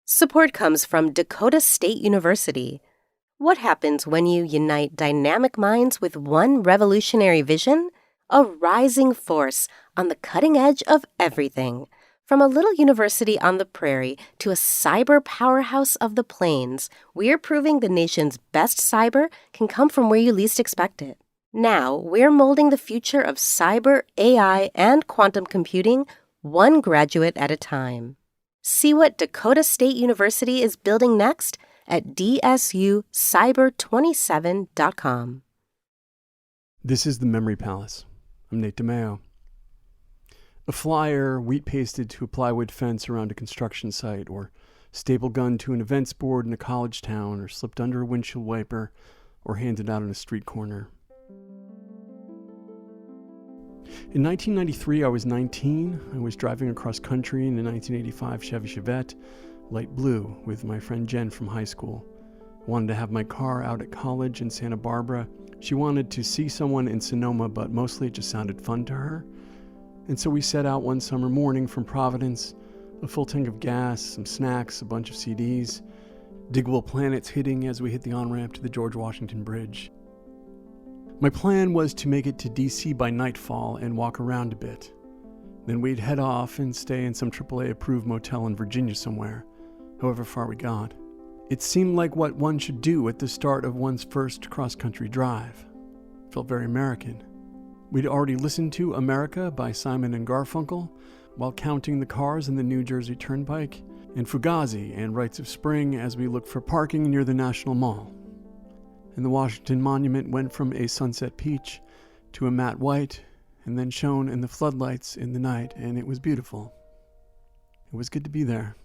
Support comes from Dakota State University. What happens when you unite dynamic minds with one revolutionary vision? A rising force on the cutting edge of everything. From a little university on the prairie to a cyber powerhouse of the plains, we're proving the nation's best cyber can come from where you least expect it. Now, we're molding the future of cyber, AI, and quantum computing one graduate at a time. See what Dakota State University is building next at dsucyber27.com. This is the Memory Palace. I'm Nate DeMeo. A flyer wheat-pasted to a plywood fence around a construction site, or staple gun to an events board in a college town, or slipped under a windshield wiper, or handed out on a street corner. In 1993, I was 19. I was driving across country in a 1985 Chevy Chevette, light blue, with my friend Jen from high school. I wanted to have my car out at college in Santa Barbara. She wanted to see someone in Sonoma, but mostly it just sounded fun to her. And so we set out one summer morning from Providence, a full tank of gas, some snacks, a bunch of CDs, Diggable Planets hitting as we hit the on-ramp to the George Washington Bridge. My plan was to make it to DC by nightfall and walk around a bit. Then we'd head off and stay in some AAA-approved motel in Virginia somewhere, however far we got. It seemed like what one should do at the start of one's first cross-country drive. It felt very American. We'd already listened to America by Simon and Garfunkel while counting the cars in the New Jersey Turnpike, and Fugazi and Rites of Spring as we looked for parking near the National Mall. And the Washington Monument went from a sunset peach to a matte white, and then shone in the floodlights in the night, and it was beautiful. It was good to be there.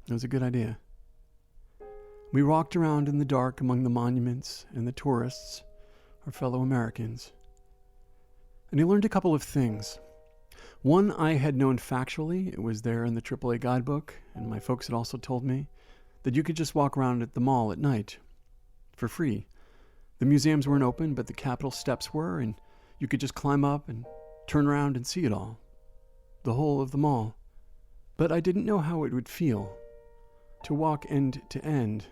It was a good idea. We walked around in the dark among the monuments and the tourists, our fellow Americans. And I learned a couple of things. One I had known factually. It was there in the AAA guidebook, and my folks had also told me that you could just walk around at the mall at night for free. The museums weren't open, but the Capitol steps were, and you could just climb up and turn around and see it all. The whole of the mall. But I didn't know how it would feel to walk end to end,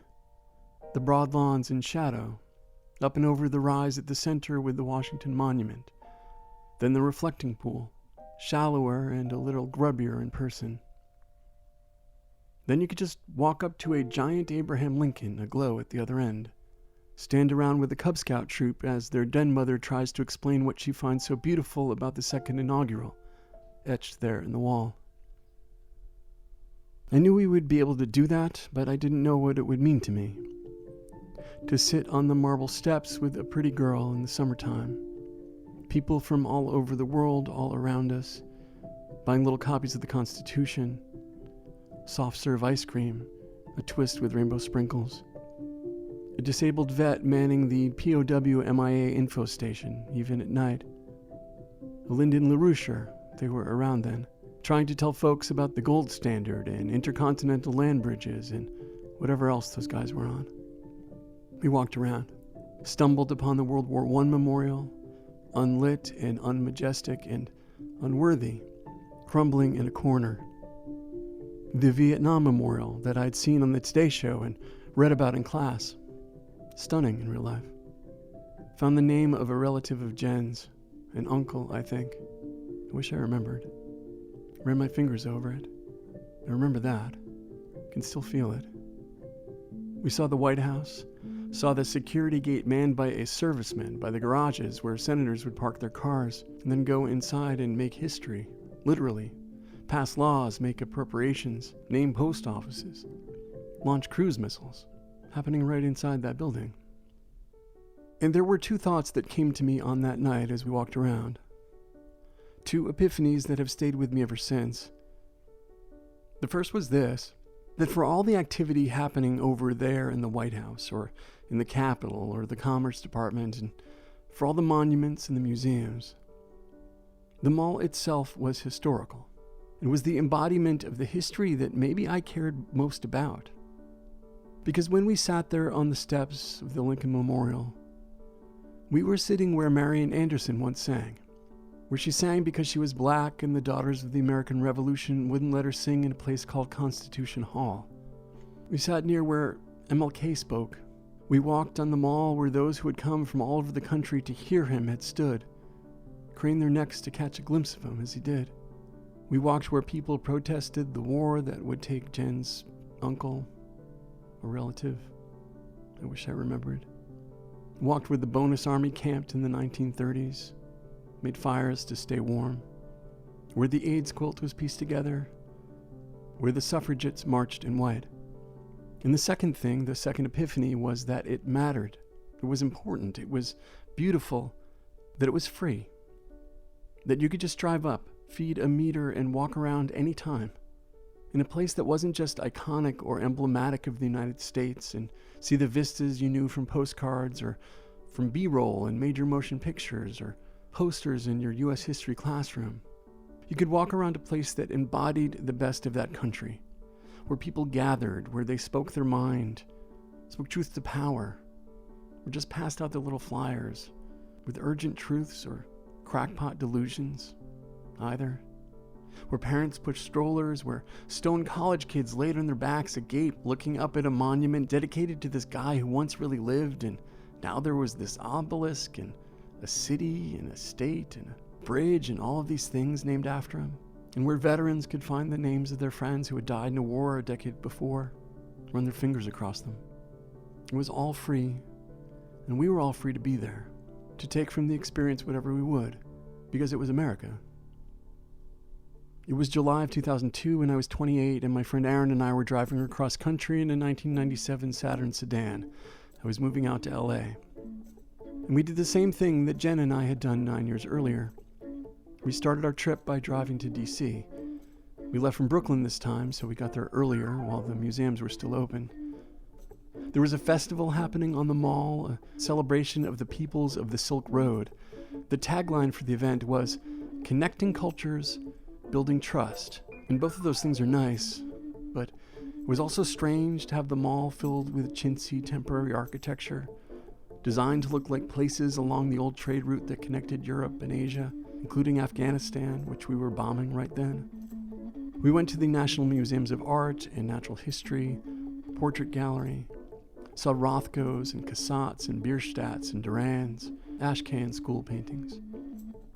the broad lawns in shadow, up and over the rise at the center with the Washington Monument, then the reflecting pool, shallower and a little grubbier in person. Then you could just walk up to a giant Abraham Lincoln aglow at the other end, stand around with the Cub Scout troop as their den mother tries to explain what she finds so beautiful about the second inaugural, etched there in the wall. I knew we would be able to do that, but I didn't know what it would mean to me. To sit on the marble steps with a pretty girl in the summertime. People from all over the world all around us, buying little copies of the Constitution, soft serve ice cream, a twist with rainbow sprinkles. A disabled vet manning the POW MIA info station, even at night. A Lyndon LaRouche, they were around then, trying to tell folks about the gold standard and intercontinental land bridges and whatever else those guys were on. We walked around, stumbled upon the World War I memorial, unlit and unmajestic and unworthy, crumbling in a corner. The Vietnam memorial that I'd seen on the Today Show and read about in class. Stunning in real life. Found the name of a relative of Jen's, an uncle, I think. I wish I remembered. Ran my fingers over it. I remember that. Can still feel it. We saw the White House, saw the security gate manned by a serviceman by the garages where senators would park their cars, and then go inside and make history, literally. Pass laws, make appropriations, name post offices, launch cruise missiles. Happening right inside that building. And there were two thoughts that came to me on that night as we walked around. Two epiphanies that have stayed with me ever since. The first was this, that for all the activity happening over there in the White House, or in the Capitol, or the Commerce Department, and for all the monuments and the museums, the mall itself was historical. It was the embodiment of the history that maybe I cared most about. Because when we sat there on the steps of the Lincoln Memorial, we were sitting where Marian Anderson once sang, where she sang because she was black and the Daughters of the American Revolution wouldn't let her sing in a place called Constitution Hall. We sat near where MLK spoke. We walked on the mall where those who had come from all over the country to hear him had stood, craned their necks to catch a glimpse of him as he did. We walked where people protested the war that would take Jen's uncle or relative. I wish I remembered. Walked where the bonus army camped in the 1930s, made fires to stay warm, where the AIDS quilt was pieced together, where the suffragettes marched in white. And the second thing, the second epiphany, was that it mattered. It was important. It was beautiful. That it was free. That you could just drive up, feed a meter, and walk around any time. In a place that wasn't just iconic or emblematic of the United States and see the vistas you knew from postcards or from B-roll and major motion pictures or posters in your U.S. history classroom. You could walk around a place that embodied the best of that country, where people gathered, where they spoke their mind, spoke truth to power, or just passed out their little flyers with urgent truths or crackpot delusions, either. Where parents pushed strollers, where stone college kids laid on their backs agape looking up at a monument dedicated to this guy who once really lived, and now there was this obelisk and a city and a state and a bridge and all of these things named after him. And where veterans could find the names of their friends who had died in a war a decade before, run their fingers across them. It was all free, and we were all free to be there, to take from the experience whatever we would, because it was America. It was July of 2002, and I was 28, and my friend Aaron and I were driving across country in a 1997 Saturn sedan. I was moving out to LA. And we did the same thing that Jen and I had done 9 years earlier. We started our trip by driving to DC. We left from Brooklyn this time, so we got there earlier while the museums were still open. There was a festival happening on the mall, a celebration of the peoples of the Silk Road. The tagline for the event was, "Connecting cultures, building trust." And both of those things are nice, but it was also strange to have the mall filled with chintzy temporary architecture, designed to look like places along the old trade route that connected Europe and Asia, including Afghanistan, which we were bombing right then. We went to the National Museums of Art and Natural History, Portrait Gallery, saw Rothkos and Cassattes and Bierstadts and Durans, ashcan school paintings,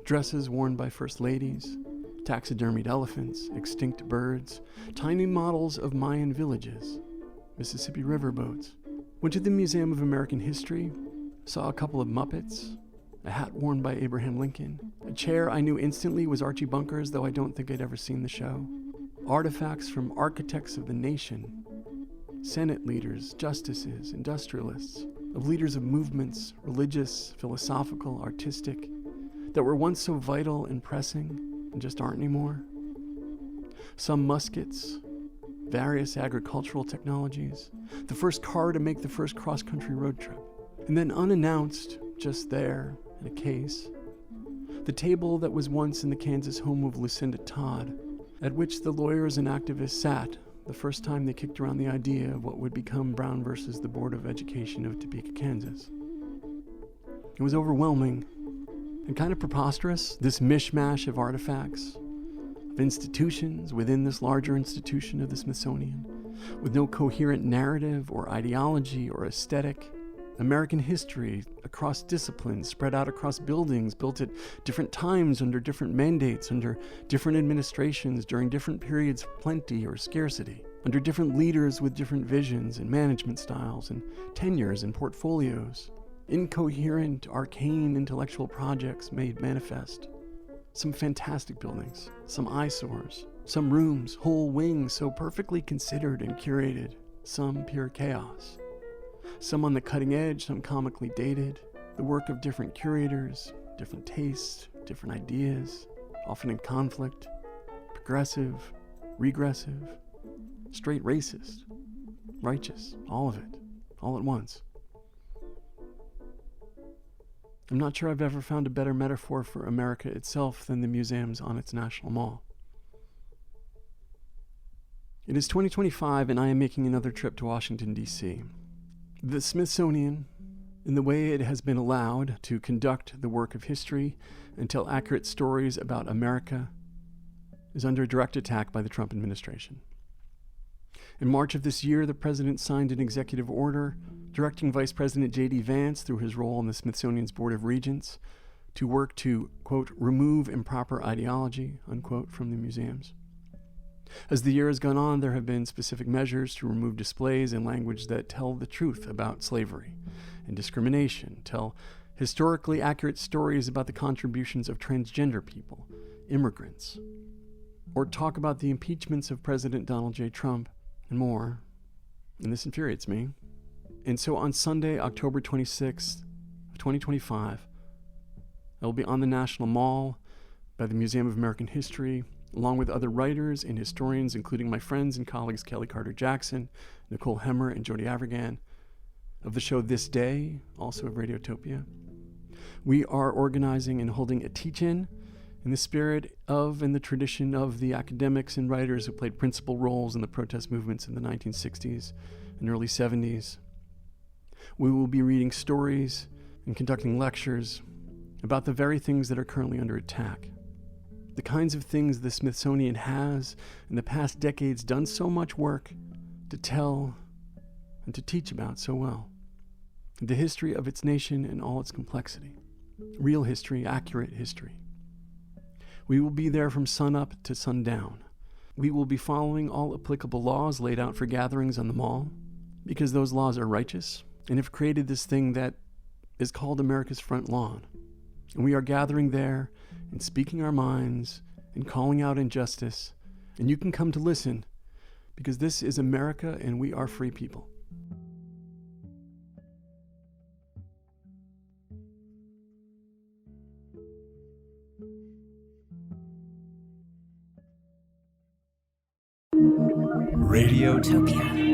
dresses worn by first ladies, taxidermied elephants, extinct birds, tiny models of Mayan villages, Mississippi River boats. Went to the Museum of American History, saw a couple of Muppets, a hat worn by Abraham Lincoln, a chair I knew instantly was Archie Bunker's, though I don't think I'd ever seen the show, artifacts from architects of the nation, Senate leaders, justices, industrialists, of leaders of movements, religious, philosophical, artistic, that were once so vital and pressing and just aren't anymore. Some muskets, various agricultural technologies, the first car to make the first cross-country road trip. And then unannounced, just there, in a case, the table that was once in the Kansas home of Lucinda Todd, at which the lawyers and activists sat the first time they kicked around the idea of what would become Brown versus the Board of Education of Topeka, Kansas. It was overwhelming and kind of preposterous, this mishmash of artifacts, of institutions within this larger institution of the Smithsonian, with no coherent narrative or ideology or aesthetic. American history across disciplines, spread out across buildings, built at different times under different mandates, under different administrations, during different periods of plenty or scarcity, under different leaders with different visions and management styles and tenures and portfolios. Incoherent, arcane intellectual projects made manifest. Some fantastic buildings, some eyesores, some rooms, whole wings so perfectly considered and curated, some pure chaos. Some on the cutting edge, some comically dated, the work of different curators, different tastes, different ideas, often in conflict, progressive, regressive, straight racist, righteous, all of it, all at once. I'm not sure I've ever found a better metaphor for America itself than the museums on its national mall. It is 2025 and I am making another trip to Washington, D.C. The Smithsonian in the way it has been allowed to conduct the work of history and tell accurate stories about America is under direct attack by the Trump administration. In March of this year, the president signed an executive order directing Vice President J.D. Vance, through his role on the Smithsonian's Board of Regents, to work to, quote, remove improper ideology, unquote, from the museums. As the year has gone on, there have been specific measures to remove displays and language that tell the truth about slavery and discrimination, tell historically accurate stories about the contributions of transgender people, immigrants, or talk about the impeachments of President Donald J. Trump and more. And this infuriates me. And so on Sunday, October 26th, 2025, I will be on the National Mall by the Museum of American History, along with other writers and historians, including my friends and colleagues Kelly Carter Jackson, Nicole Hemmer, and Jody Avirgan, of the show This Day, also of Radiotopia. We are organizing and holding a teach-in in the spirit of and the tradition of the academics and writers who played principal roles in the protest movements in the 1960s and early 70s. We will be reading stories and conducting lectures about the very things that are currently under attack. The kinds of things the Smithsonian has, in the past decades, done so much work to tell and to teach about so well. The history of its nation and all its complexity. Real history, accurate history. We will be there from sunup to sundown. We will be following all applicable laws laid out for gatherings on the mall, because those laws are righteous and have created this thing that is called America's front lawn. And we are gathering there and speaking our minds and calling out injustice. And you can come to listen, because this is America and we are free people. Radiotopia.